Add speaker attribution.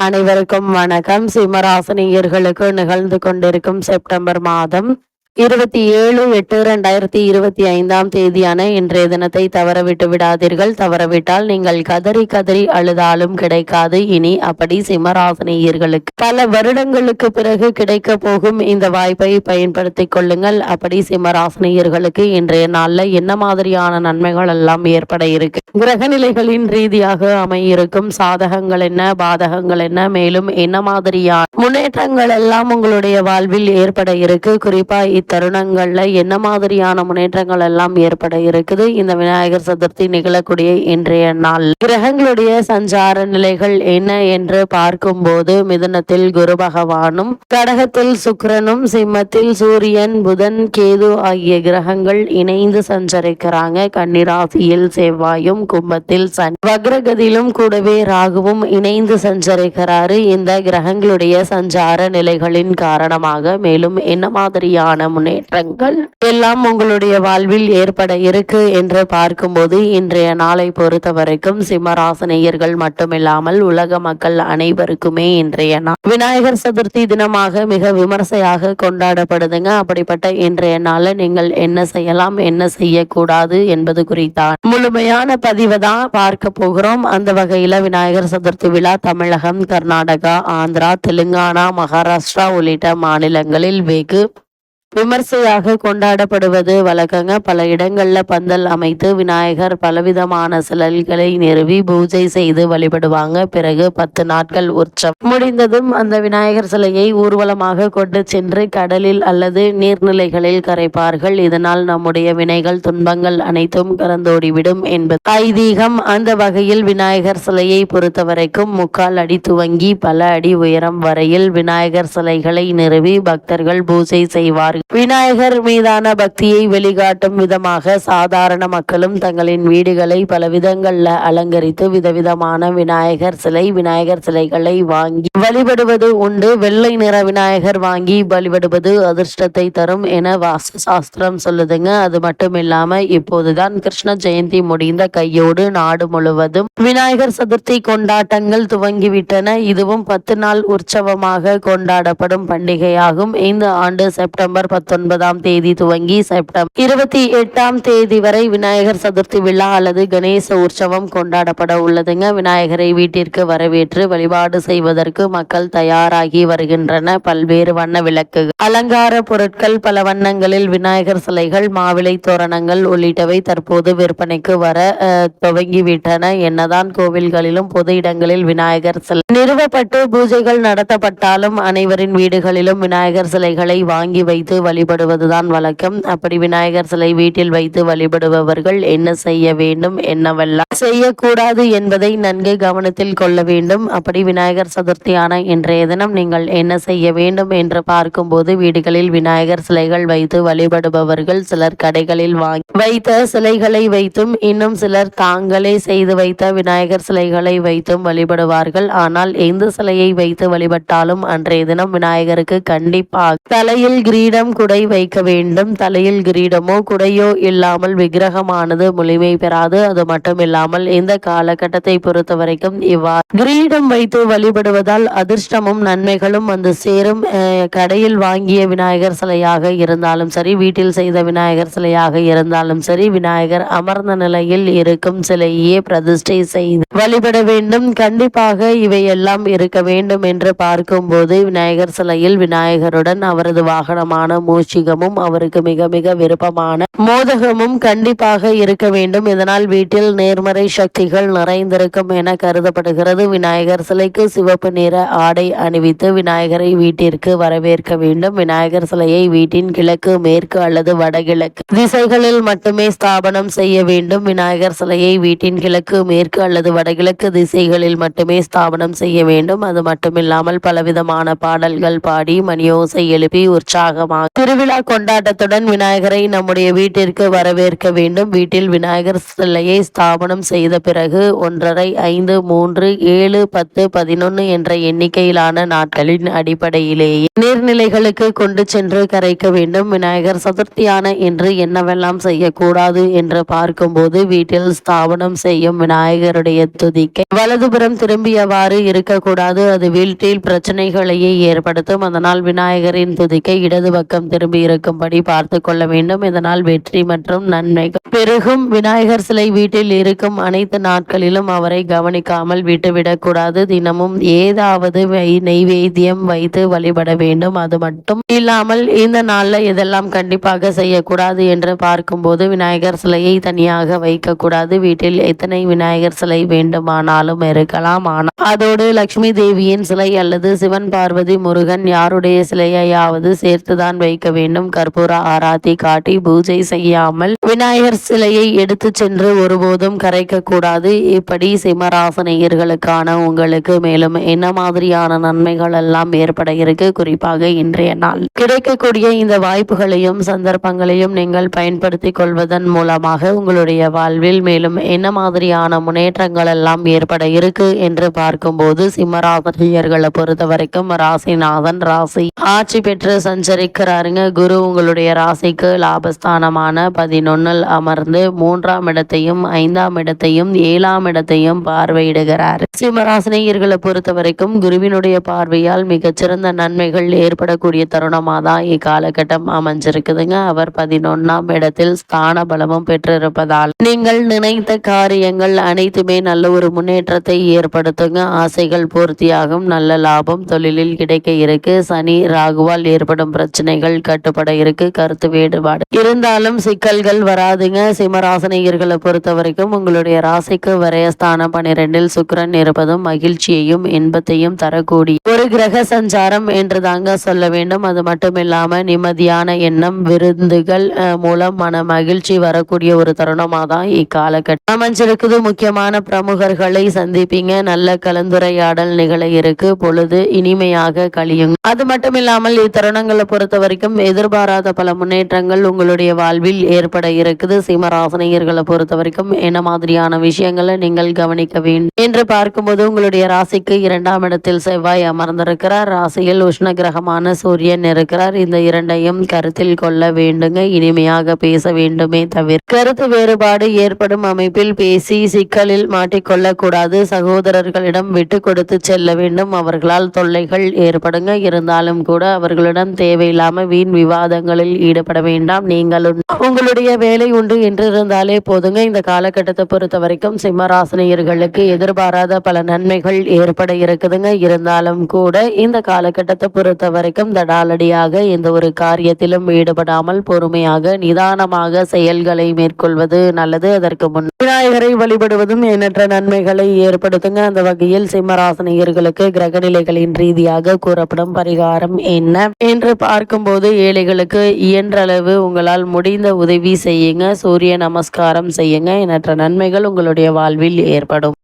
Speaker 1: அனைவருக்கும் வணக்கம். சிம்மராசினியர்களுக்கு நிகழ்ந்து கொண்டிருக்கும் செப்டம்பர் மாதம் 27/8/2025 இன்றைய தினத்தை தவறவிட்டு விடாதீர்கள். தவறவிட்டால் நீங்கள் கதறி கதறி அழுதாலும் கிடைக்காது. இனி அப்படி சிம்மராசினியர்களுக்கு பல வருடங்களுக்கு பிறகு கிடைக்க போகும் இந்த வாய்ப்பை பயன்படுத்திக் கொள்ளுங்கள். அப்படி சிம்மராசினியர்களுக்கு இன்றைய நாள்ல என்ன மாதிரியான நன்மைகள் எல்லாம் ஏற்பட இருக்கு, கிரக நிலைகளின் ரீதியாக அமையிருக்கும் சாதகங்கள் என்ன, பாதகங்கள் என்ன, மேலும் என்ன மாதிரியான முன்னேற்றங்கள் எல்லாம் உங்களுடைய வாழ்வில் ஏற்பட இருக்கு, குறிப்பா தருணங்கள்ல என்ன மாதிரியான முன்னேற்றங்கள் எல்லாம் ஏற்பட இருக்குது இந்த விநாயகர் சதுர்த்தி நிகழக்கூடிய இன்றைய நாள். கிரகங்களுடைய சஞ்சார நிலைகள் என்ன என்று பார்க்கும்போது மிதுனத்தில் குரு பகவானும், கடகத்தில் சுக்கிரனும், சிம்மத்தில் சூரியன், புதன், கேது ஆகிய கிரகங்கள் இணைந்து சஞ்சரிக்கிறாங்க. கன்னிராசியில் செவ்வாயும், கும்பத்தில் சனி, வக்ரகதியிலும் கூடவே ராகுவும் இணைந்து சஞ்சரிக்கிறாரு. இந்த கிரகங்களுடைய சஞ்சார நிலைகளின் காரணமாக மேலும் என்ன மாதிரியான முன்னேற்றங்கள் எல்லாம் உங்களுடைய வாழ்வில் ஏற்பட இருக்கு என்று பார்க்கும்போது இன்றைய நாளை பொறுத்த வரைக்கும் சிம்மராசினியர்கள் மட்டுமில்லாமல் உலக மக்கள் அனைவருக்குமே இன்றைய நாள் விநாயகர் சதுர்த்தி தினமாக மிக விமர்சையாக கொண்டாடப்படுதுங்க. அப்படிப்பட்ட இன்றைய நாள நீங்கள் என்ன செய்யலாம், என்ன செய்யக்கூடாது என்பது குறித்தான் முழுமையான பதிவை தான் பார்க்க போகிறோம். அந்த வகையில விநாயகர் சதுர்த்தி விழா தமிழகம், கர்நாடகா, ஆந்திரா, தெலுங்கானா, மகாராஷ்டிரா உள்ளிட்ட மாநிலங்களில் வெகு விமர்சையாக கொண்டாடப்படுவது வழக்கங்க. பல இடங்கள்ல பந்தல் அமைத்து விநாயகர் பலவிதமான சிலைகளை நிறுவி பூஜை செய்து வழிபடுவாங்க. பிறகு 10 நாட்கள் உற்சவம் முடிந்ததும் அந்த விநாயகர் சிலையை ஊர்வலமாக கொண்டு சென்று கடலில் அல்லது நீர்நிலைகளில் கரைப்பார்கள். இதனால் நம்முடைய வினைகள், துன்பங்கள் அனைத்தும் கறந்தோடிவிடும் என்பது ஐதீகம். அந்த வகையில் விநாயகர் சிலையை பொறுத்தவரைக்கும் 3/4 அடி துவங்கி பல அடி உயரம் வரையில் விநாயகர் சிலைகளை நிறுவி பக்தர்கள் பூஜை செய்வார்கள். விநாயகர் மீதான பக்தியை வெளிக்காட்டும் விதமாக சாதாரண மக்களும் தங்களின் வீடுகளை பல விதங்கள்ல அலங்கரித்து விதவிதமான விநாயகர் சிலைகளை வாங்கி வழிபடுவது உண்டு. வெள்ளை நிற விநாயகர் வாங்கி வழிபடுவது அதிர்ஷ்டத்தை தரும் என வாஸ்து சாஸ்திரம் சொல்லுதுங்க. அது மட்டும் இல்லாம இப்போதுதான் கிருஷ்ண ஜெயந்தி முடிந்த கையோடு நாடு முழுவதும் விநாயகர் சதுர்த்தி கொண்டாட்டங்கள் துவங்கிவிட்டன. இதுவும் 10 நாள் உற்சவமாக கொண்டாடப்படும் பண்டிகையாகும். இந்த ஆண்டு செப்டம்பர் 19ஆம் தேதி துவங்கி செப்டம்பர் 28ஆம் தேதி வரை விநாயகர் சதுர்த்தி விழா அல்லது கணேச உற்சவம் கொண்டாடப்பட உள்ளதுங்க. விநாயகரை வீட்டிற்கு வரவேற்று வழிபாடு செய்வதற்கு மக்கள் தயாராகி வருகின்றன. பல்வேறு வண்ண விளக்குகள், அலங்கார பொருட்கள், பல வண்ணங்களில் விநாயகர் சிலைகள், மாவிளை தோரணங்கள் உள்ளிட்டவை தற்போது விற்பனைக்கு வர துவங்கிவிட்டன. என்னதான் கோவில்களிலும் பொது இடங்களில் விநாயகர் சிலை நிறுவப்பட்டு பூஜைகள் நடத்தப்பட்டாலும் அனைவரின் வீடுகளிலும் விநாயகர் சிலைகளை வாங்கி வைத்து வழிபடுவதுதான் வழக்கம். அப்படி விநாயகர் சிலை வீட்டில் வைத்து வழிபடுபவர்கள் என்ன செய்ய வேண்டும், என்னவெல்லாம் செய்யக்கூடாது என்பதை நன்கு கவனத்தில் கொள்ள வேண்டும். அப்படி விநாயகர் சதுர்த்தியான இன்றைய தினம் நீங்கள் என்ன செய்ய வேண்டும் என்று பார்க்கும்போது வீடுகளில் விநாயகர் சிலைகள் வைத்து வழிபடுபவர்கள் சிலர் கடைகளில் வாங்கி வைத்த சிலைகளை வைத்தும், இன்னும் சிலர் தாங்களே செய்து வைத்த விநாயகர் சிலைகளை வைத்தும் வழிபடுவார்கள். ஆனால் எந்த சிலையை வைத்து வழிபட்டாலும் அன்றைய தினம் விநாயகருக்கு கண்டிப்பாக தலையில் கிரீடம், குடை வைக்க வேண்டும். தலையில் கிரீடமோ குடையோ இல்லாமல் விக்கிரகமானது முழுமை பெறாது. அது மட்டும் இல்லாமல் இந்த காலகட்டத்தை பொறுத்த வரைக்கும் இவ்வாறு கிரீடம் வைத்து வழிபடுவதால் அதிர்ஷ்டமும் நன்மைகளும் வந்து சேரும். கடையில் வாங்கிய விநாயகர் சிலையாக இருந்தாலும் சரி, வீட்டில் செய்த விநாயகர் சிலையாக இருந்தாலும் சரி, விநாயகர் அமர்ந்த நிலையில் இருக்கும் சிலையே பிரதிஷ்டை செய்து வழிபட வேண்டும். கண்டிப்பாக இவையெல்லாம் இருக்க வேண்டும் என்று பார்க்கும்போது விநாயகர் சிலையில் விநாயகருடன் அவரது வாகனமான மூஷிகமும் அவருக்கு மிக மிக விருப்பமான மோதகமும் கண்டிப்பாக இருக்க வேண்டும். இதனால் வீட்டில் நேர்மறை சக்திகள் நிறைந்திருக்கும் என கருதப்படுகிறது. விநாயகர் சிலைக்கு சிவப்பு நிற ஆடை அணிவித்து விநாயகரை வீட்டிற்கு வரவேற்க வேண்டும். விநாயகர் சிலையை வீட்டின் கிழக்கு, மேற்கு அல்லது வடகிழக்கு திசைகளில் மட்டுமே ஸ்தாபனம் செய்ய வேண்டும். விநாயகர் சிலையை வீட்டின் கிழக்கு, மேற்கு அல்லது வடகிழக்கு திசைகளில் மட்டுமே ஸ்தாபனம் செய்ய வேண்டும். அது மட்டுமில்லாமல் பலவிதமான பாடல்கள் பாடி மணியோசை எழுப்பி உற்சாகமாக திருவிழா கொண்டாட்டத்துடன் விநாயகரை நம்முடைய வீட்டிற்கு வரவேற்க வேண்டும். வீட்டில் விநாயகர் சிலையை ஸ்தாபனம் செய்த பிறகு 1.5, 5, 3, 7, 10, 11 என்ற எண்ணிக்கையிலான நாட்களின் அடிப்படையிலேயே நீர்நிலைகளுக்கு கொண்டு சென்று கரைக்க வேண்டும். விநாயகர் சதுர்த்தியான என்று என்னவெல்லாம் செய்யக்கூடாது என்று பார்க்கும்போது, வீட்டில் ஸ்தாபனம் செய்யும் விநாயகருடைய துதிக்கை வலதுபுறம் திரும்பியவாறு இருக்கக்கூடாது. அது வீட்டில் பிரச்சனைகளையே ஏற்படுத்தும். அதனால் விநாயகரின் துதிக்கை இடது பக்கம் திரும்பி இருக்கும்படி பார்த்து கொள்ள வேண்டும். இதனால் வெற்றி மற்றும் நன்மைகள் பெருகும். விநாயகர் சிலை வீட்டில் இருக்கும் அனைத்து நாட்களிலும் அவரை கவனிக்காமல் விட்டுவிடக்கூடாது. தினமும் ஏதாவது நெய்வேத்தியம் வைத்து வழிபட வேண்டும். அது மட்டும் இல்லாமல் இந்த நாள்ல எதெல்லாம் கண்டிப்பாக செய்யக்கூடாது என்று பார்க்கும்போது, விநாயகர் சிலையை தனியாக வைக்கக்கூடாது. வீட்டில் எத்தனை விநாயகர் சிலை வேண்டுமானாலும் இருக்கலாம். ஆனால் அதோடு லட்சுமி தேவியின் சிலை அல்லது சிவன், பார்வதி, முருகன் யாருடைய சிலையாவது சேர்த்துதான் வைக்க வேண்டும். கற்பூர ஆராத்தி காட்டி பூஜை செய்யாமல் விநாயகர் சிலையை எடுத்து சென்று ஒருபோதும் கரைக்க கூடாது. இப்படி சிம்மராசினியர்களுக்கான உங்களுக்கு மேலும் என்ன மாதிரியான நன்மைகள் எல்லாம் ஏற்பட இருக்கு, குறிப்பாக இன்றைய நாள் கிடைக்கக்கூடிய இந்த வாய்ப்புகளையும் சந்தர்ப்பங்களையும் நீங்கள் பயன்படுத்தி கொள்வதன் மூலமாக உங்களுடைய வாழ்வில் மேலும் என்ன மாதிரியான முன்னேற்றங்கள் எல்லாம் ஏற்பட இருக்கு என்று பார்க்கும்போது, சிம்மராசினியர்களை பொறுத்த வரைக்கும் ராசிநாதன் ராசி ஆட்சி பெற்று சஞ்சரிக்கிறாருங்க. குரு உங்களுடைய ராசிக்கு லாபஸ்தானமான 11 அமர்ந்து 3ஆம் இடத்தையும் 5ஆம் இடத்தையும் 7ஆம் இடத்தையும் பார்வையிடுகிறார். சிம்மராசினியர்களை பொறுத்த வரைக்கும் குருவினுடைய பார்வையால் மிகச்சிறந்த நன்மைகள் ஏற்படக்கூடிய தருணமாக தான் இக்காலகட்டம் அமைஞ்சிருக்குதுங்க. அவர் 11ஆம் இடத்தில் ஸ்தான பலமும் பெற்றிருப்பதால் நீங்கள் நினைத்த காரியங்கள் அனைத்துமே நல்ல ஒரு முன்னேற்றத்தை ஏற்படுத்துங்க. ஆசைகள் பூர்த்தியாகும். நல்ல லாபம் தொழிலில் கிடைக்க இருக்கு. சனி ராகுவால் ஏற்படும் பிரச்சனைகள் கட்டுப்பட இருக்கு. கருத்து வேறுபாடு இருந்தாலும் சிக்கல்கள் வராதுங்க. சிம்மராசினியர்களை பொறுத்த வரைக்கும் உங்களுடைய ராசிக்கு விரயஸ்தானம் 12இல் சுக்கிரன் இருப்பதும் மகிழ்ச்சியையும் இன்பத்தையும் தரக்கூடிய ஒரு கிரக சஞ்சாரம் என்று தாங்க சொல்ல வேண்டும். அது மட்டும் இல்லாம நிம்மதியான எண்ணம், விருந்துகள் மூலம் மன மகிழ்ச்சி வரக்கூடிய ஒரு தருணமாக தான் இக்காலகட்டம் அமைஞ்சிருக்குது. முக்கியமான பிரமுகர்களை சந்திப்பீங்க. நல்ல கலந்துரையாடல் நிகழ இருக்கு. பொழுது இனிமையாக கழியும். அது மட்டும் இல்லாமல் இத்தருணங்களை பொறுத்த வரைக்கும் எதிர்பாராத பல முன்னேற்றங்கள் உங்களுடைய வாழ்வில் ஏற்பட இருக்குது. சிம்மராசினியர்களை பொறுத்த வரைக்கும் என்ன மாதிரியான விஷயங்களை நீங்கள் கவனிக்க வேண்டும் என்று பார்க்கும்போது, உங்களுடைய ராசிக்கு 2ஆம் இடத்தில் செவ்வாய் அமர்ந்திருக்கிறார். ராசியில் உஷ்ண கிரகமான சூரியன் இருக்கிறார். இந்த இரண்டையும் கருத்தில் கொள்ள வேண்டுங்க. இனிமையாக பேச வேண்டுமே தவிர கருத்து வேறுபாடு ஏற்படும் அமைப்பில் பேசி சிக்கலில் மாட்டிக்கொள்ள கூடாது. சகோதரர்களிடம் விட்டு கொடுத்து செல்ல வேண்டும். அவர்களால் தொல்லைகள் ஏற்படுங்க. இருந்தாலும் கூட அவர்களிடம் தேவையில்லாம வீண் விவாதங்களில் ஈடுபட வேண்டாம். நீங்களும் உங்களுடைய வேலை உண்டு என்று இருந்தாலே போதுங்க. இந்த காலகட்டத்தை பொறுத்த வரைக்கும் சிம்மராசினியர்களுக்கு எதிர்பாராத பல நன்மைகள் ஏற்பட இருக்குதுங்க. இருந்தாலும் கூட இந்த காலகட்டத்தை பொறுத்த வரைக்கும் தடாலடியாக எந்த ஒரு காரியத்திலும் ஈடுபடாமல் பொறுமையாக நிதானமாக செயல்களை மேற்கொள்வது நல்லது. அதற்கு முன் விநாயகரை வழிபடுவதும் எண்ணற்ற நன்மைகளை ஏற்படுத்துங்க. அந்த வகையில் சிம்மராசினியர்களுக்கு கிரகநிலைகளின் ரீதியாக கூறப்படும் பரிகாரம் என்ன என்று பார்க்கும்போது, ஏழைகளுக்கு இயன்றளவு உங்களால் முடிந்த உதவி செய்யுங்க. சூரிய நமஸ்காரம் செய்யுங்க. எண்ணற்ற நன்மைகள் உங்களுடைய வாழ்வில் ஏற்படும்.